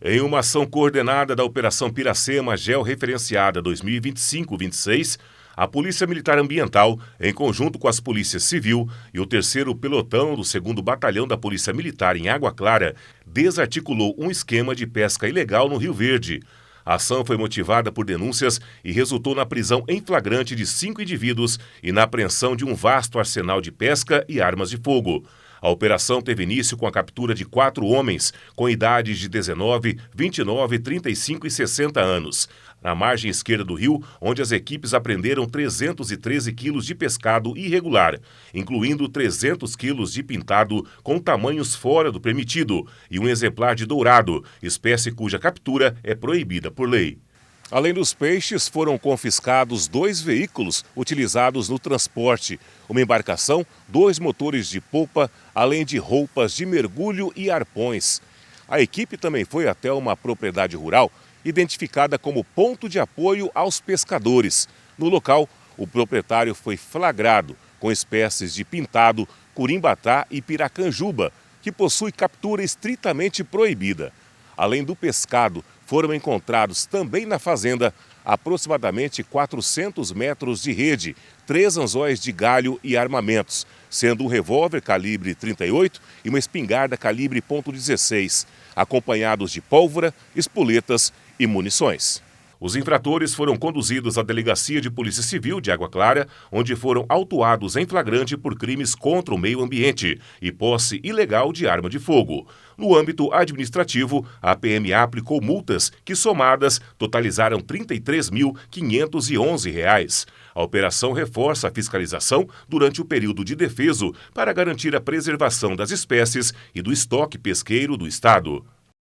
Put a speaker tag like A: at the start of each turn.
A: Em uma ação coordenada da Operação Piracema Georreferenciada 2025-26, a Polícia Militar Ambiental, em conjunto com as Polícias Civil e o 3º Pelotão do 2º Batalhão da Polícia Militar em Água Clara, desarticulou um esquema de pesca ilegal no Rio Verde. A ação foi motivada por denúncias e resultou na prisão em flagrante de 5 indivíduos e na apreensão de um vasto arsenal de pesca e armas de fogo. A operação teve início com a captura de 4 homens com idades de 19, 29, 35 e 60 anos, na margem esquerda do rio, onde as equipes apreenderam 313 quilos de pescado irregular, incluindo 300 quilos de pintado com tamanhos fora do permitido e um exemplar de dourado, espécie cuja captura é proibida por lei. Além dos peixes, foram confiscados 2 veículos utilizados no transporte, uma embarcação, 2 motores de polpa, além de roupas de mergulho e arpões. A equipe também foi até uma propriedade rural, identificada como ponto de apoio aos pescadores. No local, o proprietário foi flagrado com espécies de pintado, curimbatá e piracanjuba, que possui captura estritamente proibida. Além do pescado, foram encontrados também na fazenda aproximadamente 400 metros de rede, 3 anzóis de galho e armamentos, sendo um revólver calibre 38 e uma espingarda calibre .16, acompanhados de pólvora, espoletas e munições. Os infratores foram conduzidos à Delegacia de Polícia Civil de Água Clara, onde foram autuados em flagrante por crimes contra o meio ambiente e posse ilegal de arma de fogo. No âmbito administrativo, a PMA aplicou multas que, somadas, totalizaram R$ 33.511. A operação reforça a fiscalização durante o período de defeso para garantir a preservação das espécies e do estoque pesqueiro do Estado.